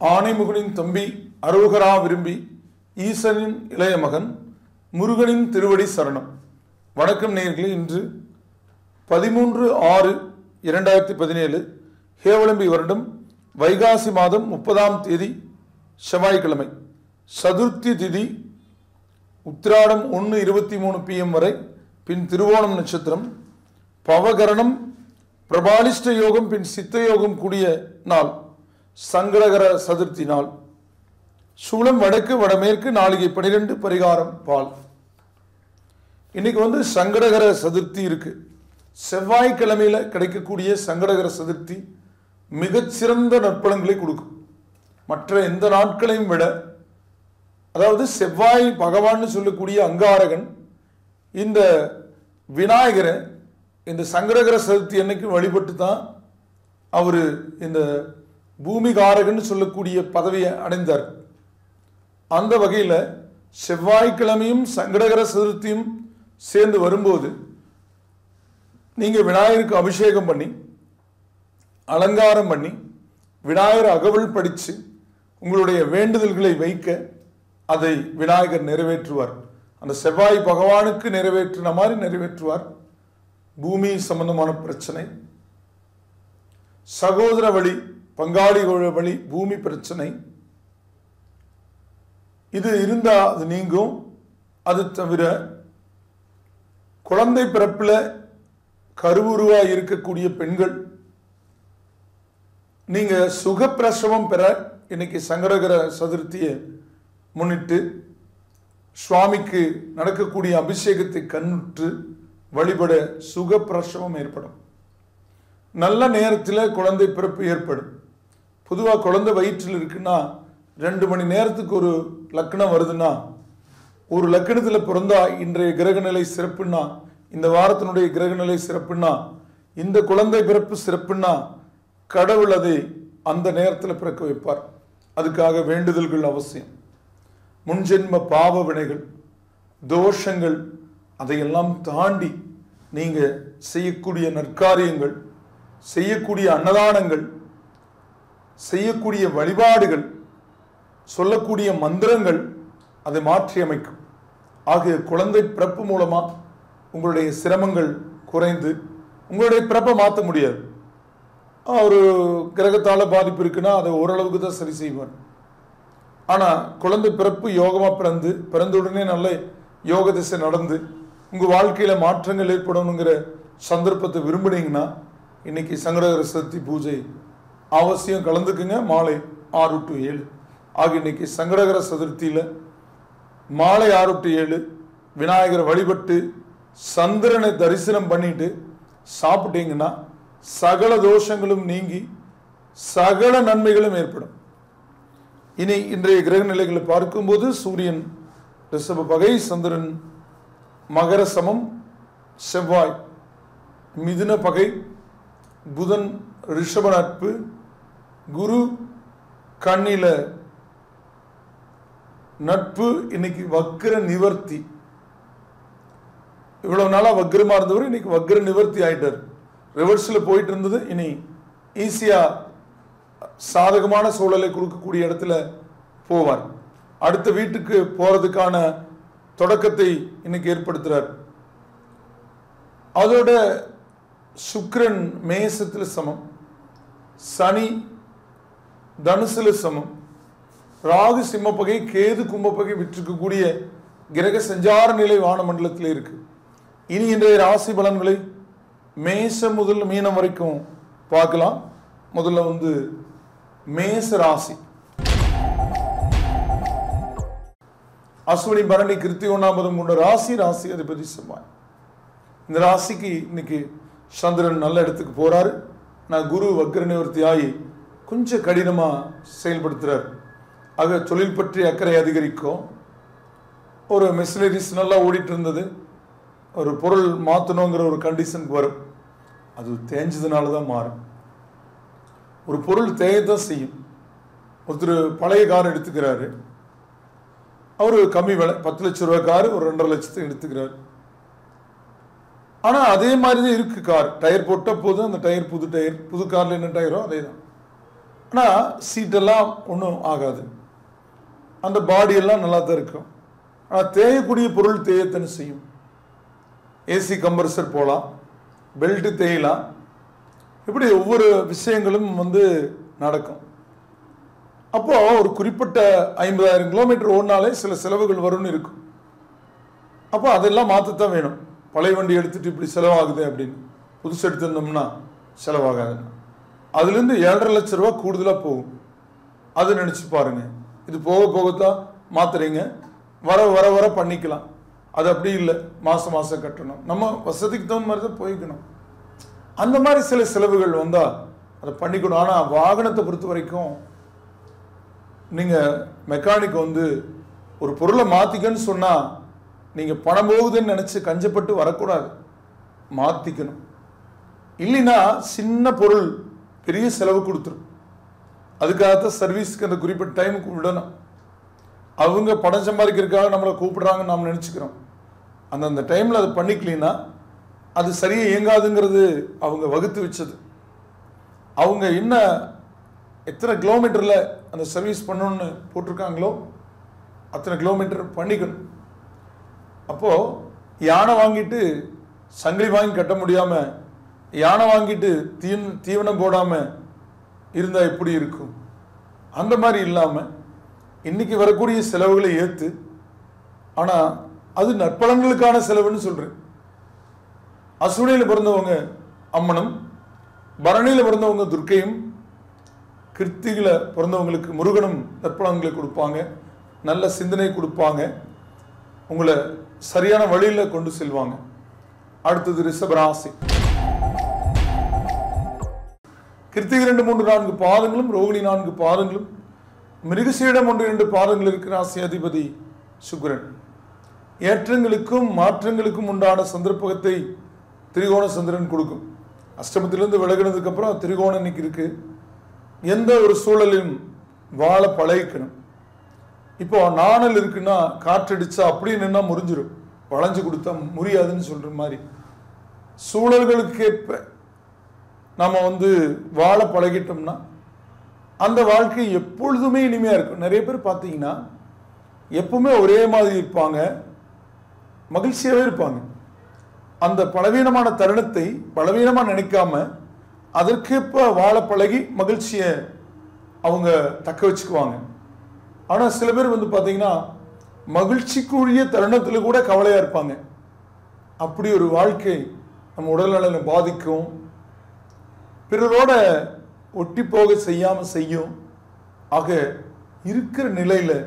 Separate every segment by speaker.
Speaker 1: ஆனைமுகனின் தம்பி அரோகரா விரும்பி ஈசனின் இளைய மகன் முருகனின் திருவடி சரணம். வணக்கம் நேயர்களே. இன்று 13/6/2017 ஹேவலம்பி வருடம் வைகாசி மாதம் 30ஆம் தேதி செவ்வாய்க்கிழமை. சதுர்த்தி திதி உத்திராடம் 1:23 PM வரை, பின் திருவோணம் நட்சத்திரம், பவகரணம், பிரபாலிஷ்ட யோகம், பின் சித்த யோகம் கூடிய நாள், சங்கடகர சதுர்த்தி நாள். சூலம் வடக்கு வடமேற்கு, நாளிகை 12, பரிகாரம் பால். இன்னைக்கு சங்கடகர சதுர்த்தி இருக்கு. செவ்வாய்க்கிழமையில கிடைக்கக்கூடிய சங்கடகர சதுர்த்தி மிகச்சிறந்த நற்பலன்களை கொடுக்கும். மற்ற எந்த நாட்களையும் விட, அதாவது செவ்வாய் பகவான் சொல்லக்கூடிய அங்காரகன் இந்த விநாயகரை இந்த சங்கடகர சதுர்த்தி அன்னைக்கு வழிபட்டு தான் அவர் இந்த பூமிகாரகன் சொல்லக்கூடிய பதவியை அடைந்தார். அந்த வகையில் செவ்வாய்க்கிழமையும் சங்கடகர சதுர்த்தியும் சேர்ந்து வரும்போது நீங்கள் விநாயகருக்கு அபிஷேகம் பண்ணி அலங்காரம் பண்ணி விநாயகர் அகவல் படித்து உங்களுடைய வேண்டுதல்களை வைக்க அதை விநாயகர் நிறைவேற்றுவார். அந்த செவ்வாய் பகவானுக்கு நிறைவேற்றின மாதிரி நிறைவேற்றுவார். பூமி சம்பந்தமான பிரச்சனை, சகோதர வழி, பங்காளி வழி பூமி பிரச்சனை, இது இருந்தால் அது நீங்கும். அது தவிர குழந்தை பிறப்பில் கருவுருவாக இருக்கக்கூடிய பெண்கள் நீங்கள் சுகப்பிரசவம் பெற இன்னைக்கு சங்கடகர சதுர்த்தியை முன்னிட்டு சுவாமிக்கு நடக்கக்கூடிய அபிஷேகத்தை கண்ணுற்று வழிபட சுகப்பிரசவம் ஏற்படும். நல்ல நேரத்தில் குழந்தை பிறப்பு ஏற்படும். பொதுவாக குழந்தை வயிற்றில் இருக்குன்னா 2 மணி நேரத்துக்கு ஒரு லக்னம் வருதுன்னா, ஒரு லக்கணத்தில் பிறந்தா இன்றைய கிரகநிலை சிறப்புன்னா, இந்த வாரத்தினுடைய கிரகநிலை சிறப்புன்னா, இந்த குழந்தை பிறப்பு சிறப்புன்னா, கடவுள் அதை அந்த நேரத்தில் பிறக்க வைப்பார். அதுக்காக வேண்டுதல்கள் அவசியம். முன்ஜென்ம பாவ வினைகள், தோஷங்கள், அதையெல்லாம் தாண்டி நீங்கள் செய்யக்கூடிய நற்காரியங்கள், செய்யக்கூடிய அன்னதானங்கள், செய்யக்கூடிய வழிபாடுகள், சொல்லக்கூடிய மந்திரங்கள் அதை மாற்றி அமைக்கும். ஆகிய குழந்தை பிறப்பு மூலமாக உங்களுடைய சிரமங்கள் குறைந்து உங்களுடைய பிறப்பை மாற்ற முடியாது. ஒரு கிரகத்தால் பாதிப்பு இருக்குன்னா அதை ஓரளவுக்கு தான் சரி செய்வார். ஆனால் குழந்தை பிறப்பு யோகமாக பிறந்த உடனே நல்ல யோக திசை நடந்து உங்கள் வாழ்க்கையில் மாற்றங்கள் ஏற்படணுங்கிற சந்தர்ப்பத்தை விரும்புனீங்கன்னா இன்னைக்கு சங்கடகர சதுர்த்தி பூஜை அவசியம் கலந்துக்குங்க. மாலை 6 to 7 ஆகிய இன்னைக்கு சங்கடகர சதுர்த்தியில் மாலை 6 to 7 விநாயகரை வழிபட்டு சந்திரனை தரிசனம் பண்ணிட்டு சாப்பிட்டீங்கன்னா சகல தோஷங்களும் நீங்கி சகல நன்மைகளும் ஏற்படும். இனி இன்றைய கிரக நிலைகளை பார்க்கும்போது சூரியன் ரிஷப பகை, சந்திரன் மகர சமம், செவ்வாய் மிதுன பகை, புதன் ரிஷப நட்பு, குரு கண்ணில நட்பு. இன்னைக்கு வக்ர நிவர்த்தி. இவ்வளவு நாளா வக்ரமா இருந்தவர் இன்னைக்கு வக்ர நிவர்த்தி ஆயிட்டார். ரிவர்ஸ்ல போயிட்டு இருந்தது இனி ஈஸியா சாதகமான சூழலை கொடுக்கக்கூடிய இடத்துல போவார். அடுத்த வீட்டுக்கு போறதுக்கான தொடக்கத்தை இன்னைக்கு ஏற்படுத்துறார். அதோட சுக்கிரன் மேசத்தில் சமம், சனி தனுசுல சமம், ராகு சிம்மப்பகை, கேது கும்பப்பகை விற்றிருக்கக்கூடிய கிரக சஞ்சார நிலை வானமண்டலத்தில் இருக்கு. இனி இன்றைய ராசி பலன்களை மேசம் முதல் மீனம் வரைக்கும் பார்க்கலாம். முதல்ல மேச ராசி. அஸ்வினி பரணி கிருத்திகை 1ஆம் பாதம் கொண்ட ராசி அதிபதி செவ்வாய். இந்த ராசிக்கு இன்னைக்கு சந்திரன் நல்ல இடத்துக்கு போறாரு. நான் குரு வக்ர நிவர்த்தி ஆகி கொஞ்சம் கடினமா செயல்படுத்துறார். ஆக தொழில் பற்றி அக்கறை அதிகரிக்கும். ஒரு மிஷினரிஸ் நல்லா ஓடிட்டு இருந்தது, ஒரு பொருள் மாற்றணுங்கிற ஒரு கண்டிஷனுக்கு வரும். அது தேஞ்சதுனால தான் மாறும். ஒரு பொருள் தேயத்தான் செய்யும். ஒருத்தர் பழைய கார் எடுத்துக்கிறாரு, அவர் கம்மி விலை 10 லட்ச ரூபாய் கார் ஒரு 2.5 லட்சத்தை எடுத்துக்கிறார். ஆனால் அதே மாதிரி தான் இருக்கு கார். டயர் போட்ட போதும் அந்த டயர் புது டயர், புது காரில் என்ன டயரோ அதே தான். ஆனால் சீட்டெல்லாம் ஒன்றும் ஆகாது, அந்த பாடியெல்லாம் நல்லா தான் இருக்கும். ஆனால் தேயக்கூடிய பொருள் தேயத்தனை செய்யும். ஏசி கம்ப்ரஸர் போகலாம், பெல்ட்டு தேயலாம், இப்படி ஒவ்வொரு விஷயங்களும் நடக்கும். அப்போது ஒரு குறிப்பிட்ட 50,000 கிலோமீட்டர் ஓடினாலே சில செலவுகள் வரும்னு இருக்கும். அப்போ அதெல்லாம் மாற்றத்தான் வேணும். பழைய வண்டி எடுத்துகிட்டு இப்படி செலவாகுது அப்படின்னு புதுசு எடுத்துருந்தோம்னா செலவாகாதுன்னா அதுலேருந்து 7.5 லட்ச ரூபா கூடுதலாக போகும். அது நினச்சி பாருங்கள். இது போக போகத்தான் மாற்றுறீங்க, வர வர வர பண்ணிக்கலாம். அது அப்படி இல்லை, மாதம் மாதம் கட்டணும், நம்ம வசதிக்கு தகுந்த மாதிரி தான் போய்க்கணும். அந்த மாதிரி சில செலவுகள் வந்தால் அதை பண்ணிக்கணும். ஆனால் வாகனத்தை பொறுத்த வரைக்கும் நீங்கள் மெக்கானிக் ஒரு பொருளை மாற்றிக்கன்னு சொன்னால் நீங்கள் பணம் போகுதுன்னு நினச்சி கஞ்சப்பட்டு வரக்கூடாது, மாற்றிக்கணும். இல்லைன்னா சின்ன பொருள் பெரிய செலவு கொடுத்துரும். அதுக்காகத்தான் சர்வீஸ்க்கு அந்த குறிப்பிட்ட டைமுக்கு விடணும். அவங்க பணம் சம்பாதிக்கிறதுக்காக நம்மளை கூப்பிடுறாங்கன்னு நாம் நினச்சிக்கிறோம். அந்தந்த டைமில் அதை பண்ணிக்கலின்னா அது சரியாக இயங்காதுங்கிறது அவங்க வகுத்து வச்சது. அவங்க என்ன எத்தனை கிலோமீட்டரில் அந்த சர்வீஸ் பண்ணணுன்னு போட்டிருக்காங்களோ அத்தனை கிலோமீட்டர் பண்ணிக்கணும். அப்போது யானை வாங்கிட்டு சங்கிலி வாங்கி கட்ட முடியாமல், யானை வாங்கிட்டு தீவனம் போடாமல் இருந்தால் எப்படி இருக்கும்? அந்த மாதிரி இல்லாமல் இன்றைக்கி வரக்கூடிய செலவுகளை ஏற்று, ஆனால் அது நற்பலன்களுக்கான செலவுன்னு சொல்கிறேன். அசுவினியில் பிறந்தவங்க அம்மனும், பரணியில் பிறந்தவங்க துர்க்கையும், கிருத்திகில பிறந்தவங்களுக்கு முருகனும் நற்பலன்களை கொடுப்பாங்க, நல்ல சிந்தனை கொடுப்பாங்க, உங்களை சரியான வழியில் கொண்டு செல்வாங்க. அடுத்தது ரிஷபராசி. கிருத்திகை 2, 3, 4 பாதங்களும், ரோகிணி 4 பாதங்களும், மிருகசீடம் 1, 2 பாதங்கள் இருக்கிற ராசி அதிபதி சுக்கிரன். ஏற்றங்களுக்கும் மாற்றங்களுக்கும் உண்டான சந்தர்ப்பத்தை திரிகோண சந்திரன் கொடுக்கும். அஷ்டமத்திலிருந்து விலகினதுக்கு அப்புறம் திரிகோணம் இன்னைக்கு இருக்கு. எந்த ஒரு சூழலையும் வாழ பழகிக்கணும். இப்போ நாணல் இருக்குன்னா காற்றடிச்சா அப்படியே நின்னா முறிஞ்சிடும், வளைஞ்சு கொடுத்தா முறியாதுன்னு சொல்ற மாதிரி சூழல்களுக்கேற்ப நம்ம வாழ பழகிட்டோம்னா அந்த வாழ்க்கை எப்பொழுதுமே இனிமையா இருக்கும். நிறைய பேர் பார்த்தீங்கன்னா எப்பவுமே ஒரே மாதிரி இருப்பாங்க, மகிழ்ச்சியாகவே இருப்பாங்க. அந்த பலவீனமான தருணத்தை பலவீனமாக நினைக்காம அதற்கேற்ப வாழ பழகி மகிழ்ச்சியை அவங்க தக்க வச்சுக்குவாங்க. ஆனால் சில பேர் பார்த்தீங்கன்னா மகிழ்ச்சிக்குரிய தருணத்தில் கூட கவலையாக இருப்பாங்க. அப்படி ஒரு வாழ்க்கை நம்ம உடல்நலனை பாதிக்கும், பிறரோட ஒட்டி போக செய்யாமல் செய்யும். ஆக இருக்கிற நிலையில்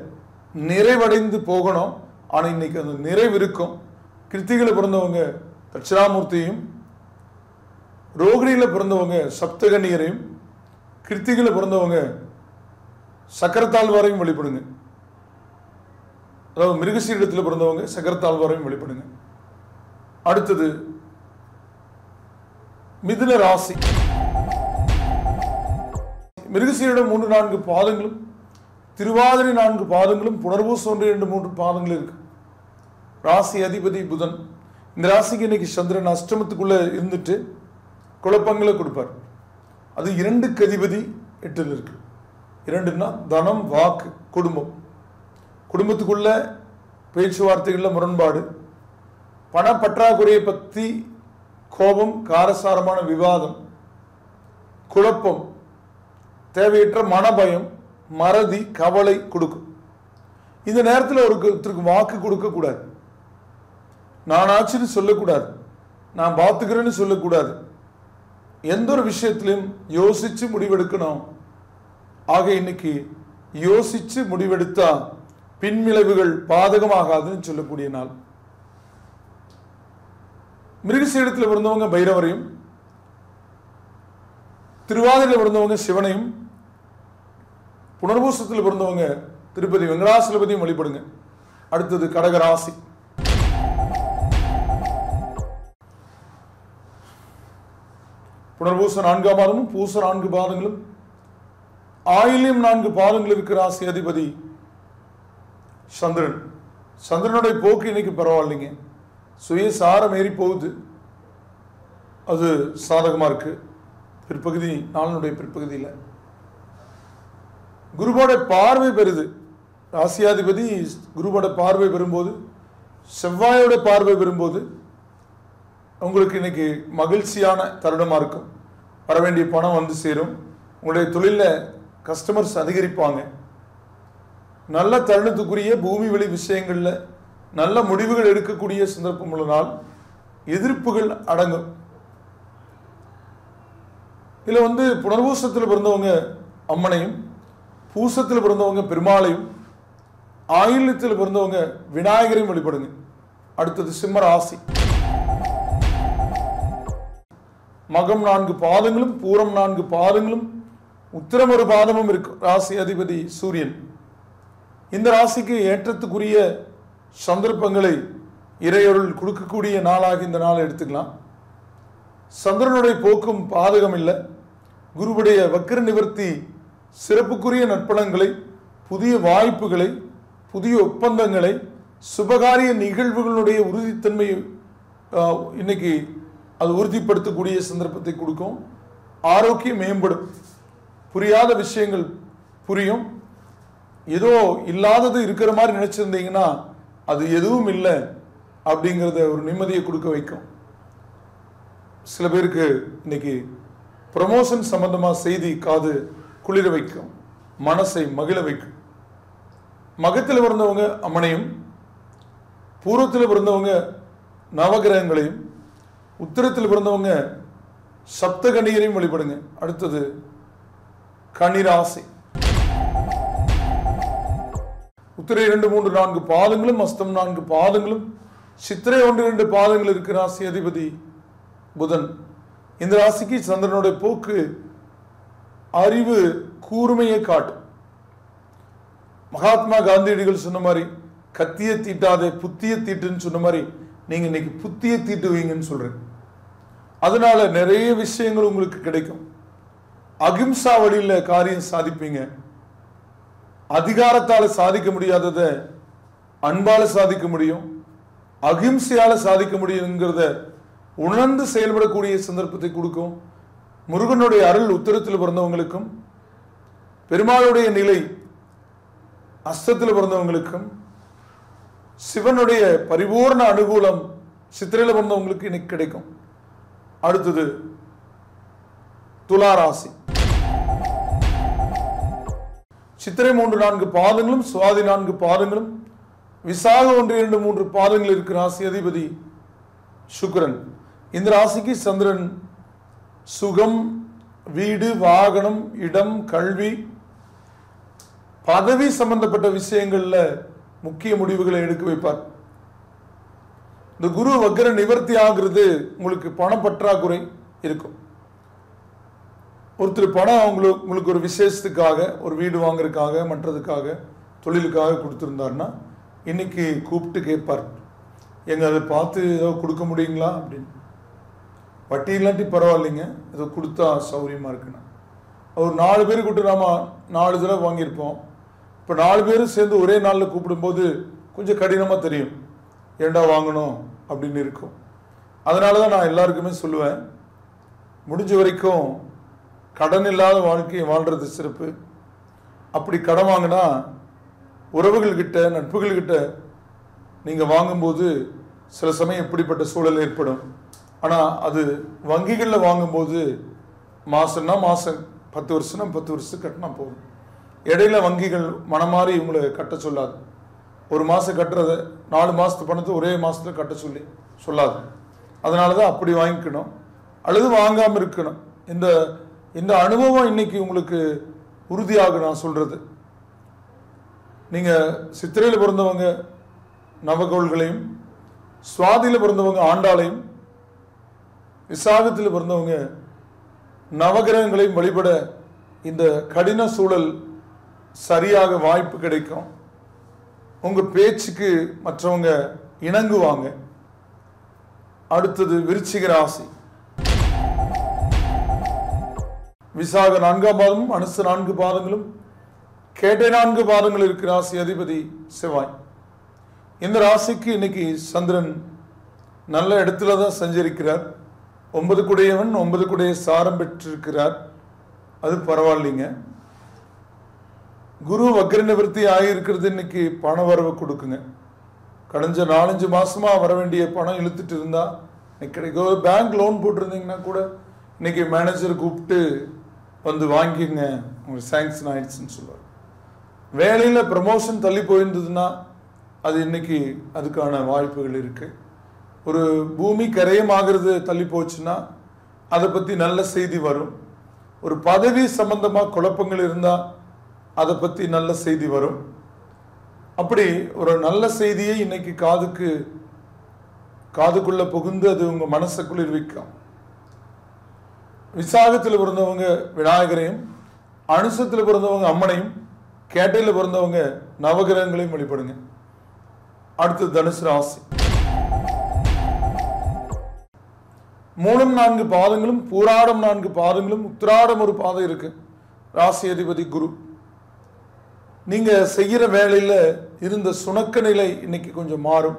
Speaker 1: நிறைவடைந்து போகணும். ஆனால் இன்னைக்கு அந்த நிறைவு இருக்கும். கிருத்திகையில் பிறந்தவங்க தட்சிணாமூர்த்தியையும், ரோகிணியில் பிறந்தவங்க சப்தகன்னியரையும், கிருத்திகையில் பிறந்தவங்க சக்கரத்தாழ்வாரையும் வழிபடுங்க. அதாவது மிருகசீரிடத்தில் பிறந்தவங்க சக்கரத்தாழ்வாரையும் வழிபடுங்க. அடுத்தது மிதுன ராசி. மிருகசீரிடம் 3, 4 பாதங்களும், திருவாதிரை 4 பாதங்களும், புனர்பூசம் 1, 2, 3 பாதங்களும் இருக்கு. ராசி அதிபதி புதன். இந்த ராசிக்கு இன்னைக்கு சந்திரன் அஷ்டமத்துக்குள்ள இருந்துட்டு குழப்பங்களை கொடுப்பார். அது 2க்கு அதிபதி 8ல் இருக்கு. 2ன்னா தனம், வாக்கு, குடும்பம். குடும்பத்துக்குள்ள பேச்சுவார்த்தைகளில் முரண்பாடு, பண பற்றாக்குறையை பற்றி கோபம், காரசாரமான விவாதம், குழப்பம், தேவையற்ற மனபயம், மறதி, கவலை கொடுக்கும். இந்த நேரத்தில் ஒருத்தருக்கு வாக்கு கொடுக்கக்கூடாது, நானாச்சுன்னு சொல்லக்கூடாது, நான் பார்த்துக்கிறேன்னு சொல்லக்கூடாது. எந்த ஒரு விஷயத்திலும் யோசிச்சு முடிவெடுக்கணும். ஆக இன்னைக்கு யோசிச்சு முடிவெடுத்தா பின்விளைவுகள் பாதகமாகாதுன்னு சொல்லக்கூடிய நாள். மிருகசீரிடத்தில் பிறந்தவங்க பைரவரையும், திருவாதிரையில் பிறந்தவங்க சிவனையும், புனர்பூசத்தில் பிறந்தவங்க திருப்பதி வெங்கடாசலபதியும் வழிபடுங்க. அடுத்தது கடகராசி. புனர்பூசம் 4ஆம் பாதமும், பூசம் 4 பாதங்களும், ஆயில்யம் 4 பாதங்கள் இருக்கிற ராசி அதிபதி சந்திரன். சந்திரனுடைய போக்கு இன்னைக்கு பரவாயில்லைங்க, சுயசாரம் ஏறி போகுது, அது சாதகமாக இருக்கு. பிற்பகுதி, நாளினுடைய பிற்பகுதியில் குருவோட பார்வை பெறுது. ராசியாதிபதி குருவோட பார்வை பெறும்போது, செவ்வாயோட பார்வை பெறும்போது உங்களுக்கு இன்னைக்கு மகிழ்ச்சியான தருணமாக இருக்கும். வர வேண்டிய பணம் வந்து சேரும். உங்களுடைய தொழிலில் கஸ்டமர்ஸ் அதிகரிப்பாங்க. நல்ல தருணத்துக்குரிய பூமி வெளி விஷயங்களில் நல்ல முடிவுகள் எடுக்கக்கூடிய சந்தர்ப்பம் உள்ள நாள். எதிர்ப்புகள் அடங்கும். இதில் வந்து புனர்பூசத்தில் பிறந்தவங்க அம்மனையும், பூசத்தில் பிறந்தவங்க பெருமாளையும், ஆயில்யத்தில் பிறந்தவங்க விநாயகரையும் வழிபடுங்க. அடுத்தது சிம்ம ராசி. மகம் 4 பாதங்களும், பூரம் 4 பாதங்களும், உத்திரம் 1 பாதமும் இருக்கும். ராசி அதிபதி சூரியன். இந்த ராசிக்கு ஏற்றத்துக்குரிய சந்தர்ப்பங்களை இறையொருள் கொடுக்கக்கூடிய நாளாக இந்த நாளை எடுத்துக்கலாம். சந்திரனுடைய போக்கும் பாதகம் இல்லை. குருவுடைய வக்ர நிவர்த்தி சிறப்புக்குரிய நற்பலன்களை, புதிய வாய்ப்புகளை, புதிய ஒப்பந்தங்களை, சுபகாரிய நிகழ்வுகளுடைய உறுதித்தன்மையை இன்னைக்கு அது உறுதிப்படுத்தக்கூடிய சந்தர்ப்பத்தை கொடுக்கும். ஆரோக்கியம் மேம்படும். புரியாத விஷயங்கள் புரியும். ஏதோ இல்லாதது இருக்கிற மாதிரி நினைச்சிருந்தீங்கன்னா அது எதுவும் இல்லை அப்படிங்கிறத ஒரு நிம்மதியை கொடுக்க வைக்கும். சில பேருக்கு இன்னைக்கு ப்ரமோஷன் சம்பந்தமா செய்தி காது குளிர வைக்கும், மனசை மகிழ வைக்கும். மகத்தில் பிறந்தவங்க அம்மனையும், பூர்வத்தில் பிறந்தவங்க நவகிரகங்களையும், உத்திரத்தில் பிறந்தவங்க சப்தகன்னியரையும் வழிபடுங்க. அடுத்தது கன்னிராசி. உத்திரை 2, 3, 4 பாதங்களும், அஸ்தம் 4 பாதங்களும், சித்திரை 1, 2 பாதங்கள் இருக்கிற ராசி அதிபதி புதன். இந்த ராசிக்கு சந்திரனுடைய போக்கு அறிவு கூர்மையை காட்டும். மகாத்மா காந்தியடிகள் சொன்ன மாதிரி கத்திய தீட்டாதே புத்திய தீட்டுன்னு சொன்ன மாதிரி நீங்க இன்னைக்கு புத்திய தீட்டுவீங்கன்னு சொல்றேன். அதனால நிறைய விஷயங்கள் உங்களுக்கு கிடைக்கும். அகிம்சா வழியில காரியம் சாதிப்பீங்க. அதிகாரத்தால சாதிக்க முடியாததை அன்பால சாதிக்க முடியும், அகிம்சையால சாதிக்க முடியுங்கிறத உணர்ந்து செயல்படக்கூடிய சந்தர்ப்பத்தை கொடுக்கும். முருகனுடைய அருள் உத்திரத்தில் பிறந்தவங்களுக்கும், பெருமாளுடைய நிலை அஸ்தத்தில் பிறந்தவங்களுக்கும், சிவனுடைய பரிபூர்ண அனுகூலம் சித்திரையில் பிறந்தவங்களுக்கு இன்னைக்கு கிடைக்கும். அடுத்தது துலா ராசி. சித்திரை 3, 4 பாதங்களும், சுவாதி 4 பாதங்களும், விசாக 1, 2, 3 பாதங்கள் இருக்கிற ராசி அதிபதி சுக்கிரன். இந்த ராசிக்கு சந்திரன் சுகம், வீடு, வாகனம், இடம், கல்வி, பதவி சம்பந்தப்பட்ட விஷயங்கள்ல முக்கிய முடிவுகளை எடுக்க வைப்பார். இந்த குரு வக்ர நிவர்த்தி ஆகிறது உங்களுக்கு பண பற்றாக்குறை இருக்கும். ஒருத்தர் பணம் உங்களுக்கு ஒரு விசேஷத்துக்காக, ஒரு வீடு வாங்குறதுக்காக, மற்றதுக்காக, தொழிலுக்காக கொடுத்துருந்தாருன்னா இன்னைக்கு கூப்பிட்டு கேட்பார், எங்க அதை பார்த்து ஏதோ கொடுக்க முடியுங்களா அப்படின்னு. வட்டி இல்லாட்டி பரவாயில்லைங்க, ஏதோ கொடுத்தா சௌரியமா இருக்குண்ணா. ஒரு 4 பேர் கூப்பிட்டு நாம 4 தடவை வாங்கியிருப்போம். இப்போ 4 பேரும் சேர்ந்து ஒரே நாளில் கூப்பிடும்போது கொஞ்சம் கடினமாக தெரியும், ஏண்டா வாங்கணும் அப்படின்னு இருக்கும். அதனால தான் நான் எல்லாருக்குமே சொல்லுவேன், முடிஞ்ச வரைக்கும் கடன் இல்லாத வாழ்க்கையை வாழ்றது சிறப்பு. அப்படி கடன் வாங்கினா உறவுகள்கிட்ட, நட்புகள்கிட்ட நீங்கள் வாங்கும்போது சில சமயம் இப்படிப்பட்ட சூழல் ஏற்படும். ஆனால் அது வங்கிகளில் வாங்கும்போது மாதம்னா மாதம், 10 வருஷம்னா 10 வருஷத்துக்கு கட்டினா போதும். இடையில வங்கிகள் மனமாறி இவங்களை கட்ட சொல்லாது. ஒரு மாதம் கட்டுறதை 4 மாதத்து பணத்தை ஒரே மாதத்தில் கட்ட சொல்லாது. அதனால தான் அப்படி வாங்கிக்கணும், அல்லது வாங்காமல் இருக்கணும். இந்த அனுபவம் இன்னைக்கு உங்களுக்கு உறுதியாக நான் சொல்றது. நீங்கள் சித்திரையில் பிறந்தவங்க நவகோள்களையும், சுவாதியில் பிறந்தவங்க ஆண்டாளையும், விசாகத்தில் பிறந்தவங்க நவகிரகங்களையும் வழிபட இந்த கடின சூழல் சரியாக வாய்ப்பு கிடைக்கும். உங்க பேச்சுக்கு மற்றவங்க இணங்குவாங்க. அடுத்தது விருச்சிக ராசி. விசாக 4 பாதமும், அனுச 4 பாதங்களும், கேட்டை 4 பாதங்கள் இருக்கிற ராசி அதிபதி செவ்வாய். இந்த ராசிக்கு இன்னைக்கு சந்திரன் நல்ல இடத்துல தான் சஞ்சரிக்கிறார். 9 குடையவன், 9 குடைய சாரம் பெற்றிருக்கிறார். அது பரவாயில்லைங்க. குரு வக்ர நிவர்த்தி ஆகியிருக்கிறது இன்னைக்கு பண வரவு கொடுக்குங்க. கடந்த 4-5 மாசமா வர வேண்டிய பணம் இழுத்துட்டு இருந்தா இன்னைக்கு கிடைக்கும். பேங்க் லோன் போட்டிருந்தீங்கன்னா கூட இன்னைக்கு மேனேஜர் கூப்பிட்டு வந்து வாங்கிங்க, உங்களுக்கு சாங்ஷன் ஆயிடுச்சுன்னு சொல்லுவார். வேலையில் ப்ரமோஷன் தள்ளி போயிருந்ததுன்னா அது இன்னைக்கு அதுக்கான வாய்ப்புகள் இருக்கு. ஒரு பூமி கரையமாகிறது தள்ளி போச்சுன்னா அதை பற்றி நல்ல செய்தி வரும். ஒரு பதவி சம்பந்தமாக குழப்பங்கள் இருந்தால் அதை பற்றி நல்ல செய்தி வரும். அப்படி ஒரு நல்ல செய்தியை இன்னைக்கு காதுக்குள்ள புகுந்து அது உங்க மனசை குளிர்விக்கும். விசாகத்தில் பிறந்தவங்க விநாயகரையும், அனுசத்தில் பிறந்தவங்க அம்மனையும், கேட்டையில் பிறந்தவங்க நவகிரகங்களையும் வழிபடுங்க. அடுத்து தனுசு ராசி. மூலம் 4 பாதங்களும், பூராடம் 4 பாதங்களும், உத்திராடம் ஒரு பாதம் இருக்கு. ராசி அதிபதி குரு. நீங்க செய்கிற வேலையில இருந்த சுணக்க நிலை இன்னைக்கு கொஞ்சம் மாறும்.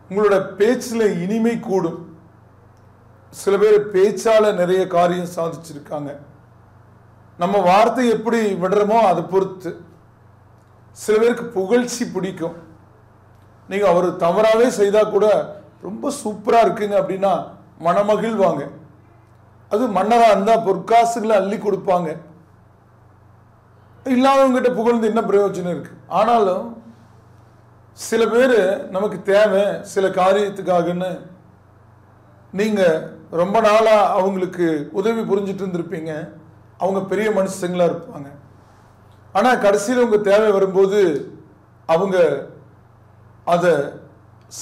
Speaker 1: உங்களோட பேச்சில் இனிமை கூடும். சில பேர் பேச்சால நிறைய காரியம் சாதிச்சிருக்காங்க. நம்ம வார்த்தை எப்படி விடுறோமோ அதை பொறுத்து. சில பேருக்கு புகழ்ச்சி பிடிக்கும். நீங்க அவர் தவறாவே செய்தா கூட ரொம்ப சூப்பரா இருக்குங்க அப்படின்னா மனமகிழ்வாங்க. அது மன்னரா இருந்தா பொற்காசுகளை அள்ளி கொடுப்பாங்க. இல்லாதவங்க கிட்ட புகழ்ந்து என்ன பிரயோஜனம் இருக்கு? ஆனாலும் சில பேர் நமக்கு தேவை சில காரியத்துக்காகன்னு நீங்க ரொம்ப நாளா அவங்களுக்கு உதவி புரிஞ்சிட்டு இருந்திருப்பீங்க. அவங்க பெரிய மனுஷங்களா இருப்பாங்க. ஆனா கடைசியில் உங்க தேவை வரும்போது அவங்க அதை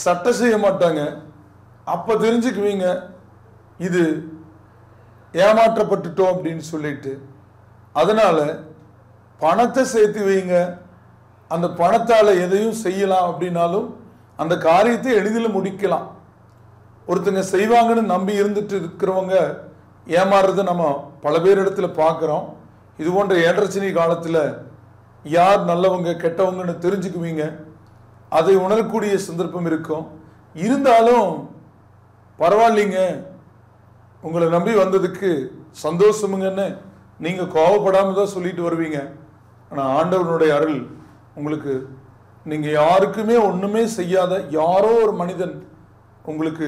Speaker 1: சட்டை செய்ய மாட்டாங்க. அப்ப தெரிஞ்சுக்குவீங்க இது ஏமாற்றப்பட்டுட்டோம் அப்படின்னு சொல்லிட்டு. அதனால பணத்தை சேர்த்து வைங்க. அந்த பணத்தால் எதையும் செய்யலாம் அப்படின்னாலும் அந்த காரியத்தை எளிதில் முடிக்கலாம். ஒருத்தங்க செய்வாங்கன்னு நம்பி இருந்துட்டு இருக்கிறவங்க ஏமாறுறதை நம்ம பல பேர் இடத்துல பார்க்குறோம். இது போன்ற ஏற்றச்சனி காலத்தில் யார் நல்லவங்க கெட்டவங்கன்னு தெரிஞ்சுக்குவீங்க. அதை உணரக்கூடிய சந்தர்ப்பம் இருக்கும். இருந்தாலும் பரவாயில்லைங்க, உங்களை நம்பி வந்ததுக்கு சந்தோஷமுங்கன்னு நீங்கள் கோவப்படாமல் தான் சொல்லிட்டு வருவீங்க. ஆனால் ஆண்டவனுடைய அருள் உங்களுக்கு, நீங்கள் யாருக்குமே ஒன்றுமே செய்யாத யாரோ ஒரு மனிதன் உங்களுக்கு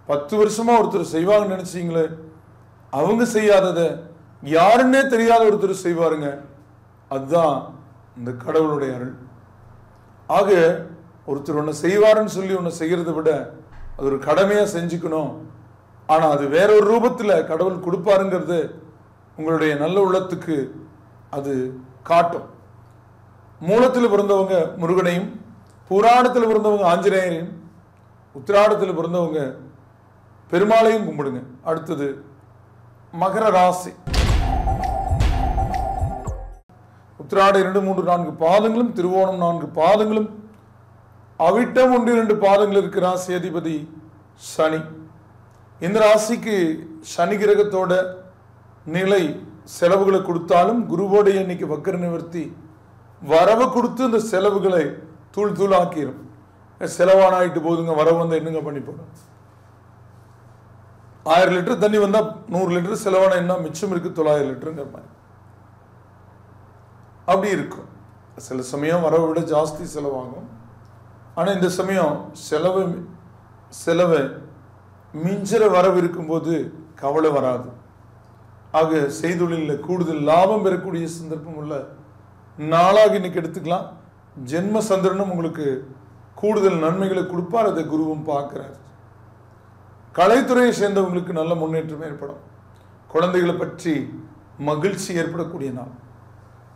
Speaker 1: 10 வருஷமாக ஒருத்தர் செய்வாங்கன்னு நினச்சிங்களே, அவங்க செய்யாததை யாருன்னே தெரியாத ஒருத்தர் செய்வாருங்க. அதுதான் இந்த கடவுளுடைய அருள். ஆக ஒருத்தர் ஒன்று செய்வாருன்னு சொல்லி ஒன்று செய்கிறத விட அது ஒரு கடமையாக செஞ்சுக்கணும். ஆனால் அது வேற ஒரு ரூபத்தில் கடவுள் கொடுப்பாருங்கிறது உங்களுடைய நல்ல உள்ளத்துக்கு அது காட்டும். மூலத்தில் பிறந்தவங்க முருகனையும், புராணத்தில் பிறந்தவங்க ஆஞ்சநேயரையும், உத்திராடத்தில் பிறந்தவங்க பெருமாளையும் கும்பிடுங்க. அடுத்தது மகர ராசி. உத்திராட 2, 3, 4 பாதங்களும், திருவோணம் 4 பாதங்களும், அவிட்டம் 1, 2 பாதங்கள் இருக்கிற ராசி அதிபதி சனி. இந்த ராசிக்கு சனி கிரகத்தோட நிலை செலவுகளை கொடுத்தாலும் குருவோடைய இன்னைக்கு வக்கர நிவர்த்தி வரவு கொடுத்து இந்த செலவுகளை தூள் தூளாக்கிடும். செலவானாயிட்டு போதுங்க, வரவு வந்தால் என்னங்க பண்ணி போடும்? 1000 லிட்டர் தண்ணி வந்தால் 100 லிட்டர் செலவான என்ன மிச்சம் இருக்கு? 900 லிட்டருங்கிற மாதிரி அப்படி இருக்கும். சில சமயம் வரவை விட ஜாஸ்தி செலவாகும். ஆனால் இந்த சமயம் செலவை மிஞ்சிற வரவு இருக்கும்போது கவலை வராது. ஆக செய்தொழிலில் கூடுதல் லாபம் பெறக்கூடிய சந்தர்ப்பம் உள்ள நாளாக இன்னைக்கு எடுத்துக்கலாம். ஜென்ம சந்திரனும் உங்களுக்கு கூடுதல் நன்மைகளை கொடுப்பார். அதை குருவும் பார்க்கிறார். கலைத்துறையை சேர்ந்தவங்களுக்கு நல்ல முன்னேற்றம் ஏற்படும். குழந்தைகளை பற்றி மகிழ்ச்சி ஏற்படக்கூடிய நாள்.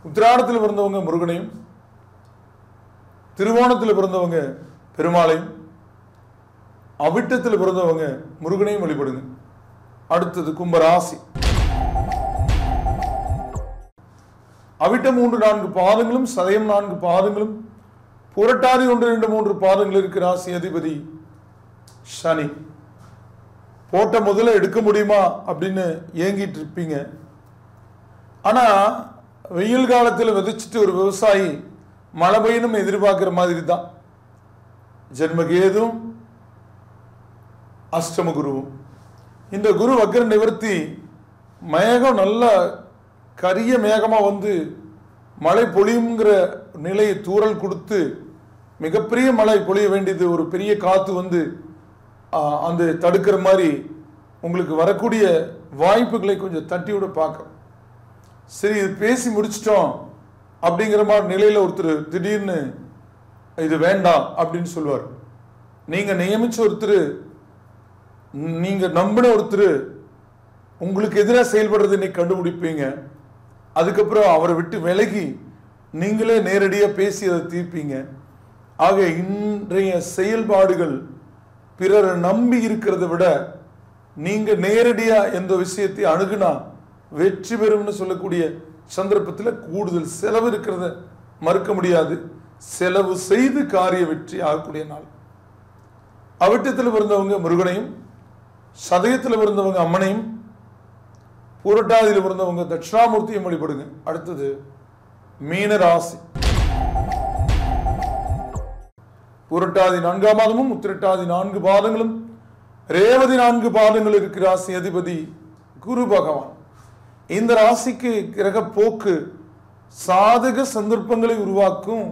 Speaker 1: உத்திராடத்தில் பிறந்தவங்க முருகனையும், திருவோணத்தில் பிறந்தவங்க பெருமாளையும், அவிட்டத்தில் பிறந்தவங்க முருகனையும் வழிபடுங்க. அடுத்தது கும்பராசி. அவிட்டம் 3, 4 பாதங்களும், சதயம் 4 பாதங்களும், புரட்டாதி 1, 2, 3 பாதங்கள் இருக்கிற ராசி அதிபதி சனி. போட்ட முதல்ல எடுக்க முடியுமா அப்படின்னு ஏங்கிட்டு இருப்பீங்க. ஆனா வெயில் காலத்தில் விதைச்சிட்டு ஒரு விவசாயி மழை பெய்யணும் எதிர்பார்க்கிற மாதிரி தான். ஜென்மகேதுவும் அஷ்டம குருவும். இந்த குரு வக்கர நிவர்த்தி மேகம் நல்ல கரிய மேகமா வந்து மழை பொழியுங்கிற நிலையை தூறல் கொடுத்து மிகப்பெரிய மழை பொழிய வேண்டியது ஒரு பெரிய காற்று வந்து அந்த தடுக்கிற மாதிரி உங்களுக்கு வரக்கூடிய வாய்ப்புகளை கொஞ்சம் தட்டி விட பார்க்க. சரி, இது பேசி முடிச்சிட்டோம் அப்படிங்கிற மாதிரி நிலையில் ஒருத்தர் திடீர்னு இது வேண்டாம் அப்படின்னு சொல்லுவார். நீங்கள் நியமிச்ச ஒருத்தர், நீங்கள் நம்பின ஒருத்தர் உங்களுக்கு எதிராக செயல்படுறது இன்னைக்கு கண்டுபிடிப்பீங்க. அதுக்கப்புறம் அவரை விட்டு விலகி நீங்களே நேரடியாக பேசி அதை தீர்ப்பீங்க. ஆக இன்றைய செயல்பாடுகள் பிறரை நம்பி இருக்கிறத விட நீங்க நேரடியா எந்த விஷயத்தை அணுகுனா வெற்றி பெறும்னு சொல்லக்கூடிய சந்தர்ப்பத்தில் கூடுதல் செலவு இருக்கிறத மறுக்க முடியாது. செலவு செய்து காரிய வெற்றி ஆகக்கூடிய நாள். அவிட்டத்தில் பிறந்தவங்க முருகனையும், சதயத்தில் பிறந்தவங்க அம்மனையும், பூரட்டாதியில் பிறந்தவங்க தட்சிணாமூர்த்தியும் வழிபடுங்க. அடுத்தது மீன ராசி. பூரட்டாதி 4ஆம் மாதமும் உத்திரட்டாதி 4 பாதங்களும் ரேவதி 4 பாதங்கள் இருக்கிற ராசி அதிபதி குரு பகவான். இந்த ராசிக்கு கிரக போக்கு சாதக சந்தர்ப்பங்களை உருவாக்கும்.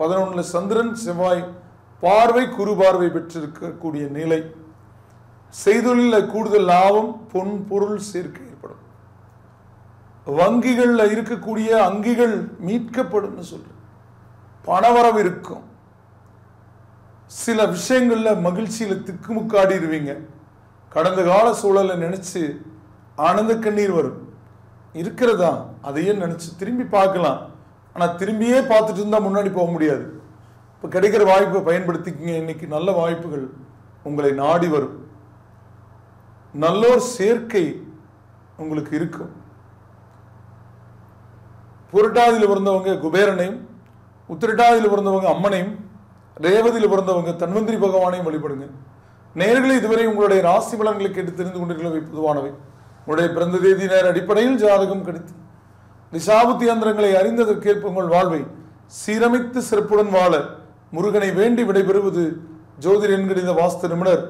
Speaker 1: 11 சந்திரன் செவ்வாய் பார்வை குரு பார்வை பெற்றிருக்கக்கூடிய நிலை. செய்தொழில் கூடுதல் லாபம், பொன் பொருள் சேர்க்கை ஏற்படும். வங்கிகள்ல இருக்கக்கூடிய அங்கிகள் மீட்கப்படும் சொல்ற பணவரவு இருக்கும். சில விஷயங்கள்ல மகிழ்ச்சியில திக்குமுக்காடிடுவீங்க. கடந்த கால சூழலை நினைச்சு ஆனந்த கண்ணீர் வரும். இருக்கிறதா அதையே நினைச்சு திரும்பி பார்க்கலாம். ஆனா திரும்பியே பார்த்துட்டு இருந்தா முன்னாடி போக முடியாது. இப்ப கிடைக்கிற வாய்ப்பை பயன்படுத்திக்கங்க. இன்னைக்கு நல்ல வாய்ப்புகள் உங்களை நாடி வரும். நல்லோர் சேர்க்கை உங்களுக்கு இருக்கும். புரட்டாதியில் பிறந்தவங்க குபேரனையும், உத்திரட்டாதியில் பிறந்தவங்க அம்மனையும், ரேவதியில் பிறந்தவங்க தன்வந்திரி பகவானையும் வழிபடுங்க. நேயர்களே, இதுவரை உங்களுடைய ராசி பலன்களை கேட்டு தெரிந்து கொண்டிருக்கிறவை பொதுவானவை. உங்களுடைய பிறந்த தேதி நேர அடிப்படையில் ஜாதகம் கணித்து திசாபுத்தி யந்திரங்களை அறிந்ததற்கேற்ப உங்கள் வாழ்வை சீரமைத்து சிறப்புடன் வாழ முருகனை வேண்டி விடைபெறுவது ஜோதிட எண்கணித வாஸ்து நிபுணர்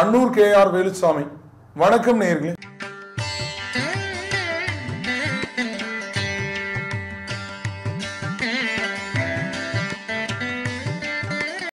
Speaker 1: அன்னூர் KR வேலுசாமி. வணக்கம் நேயர்களே.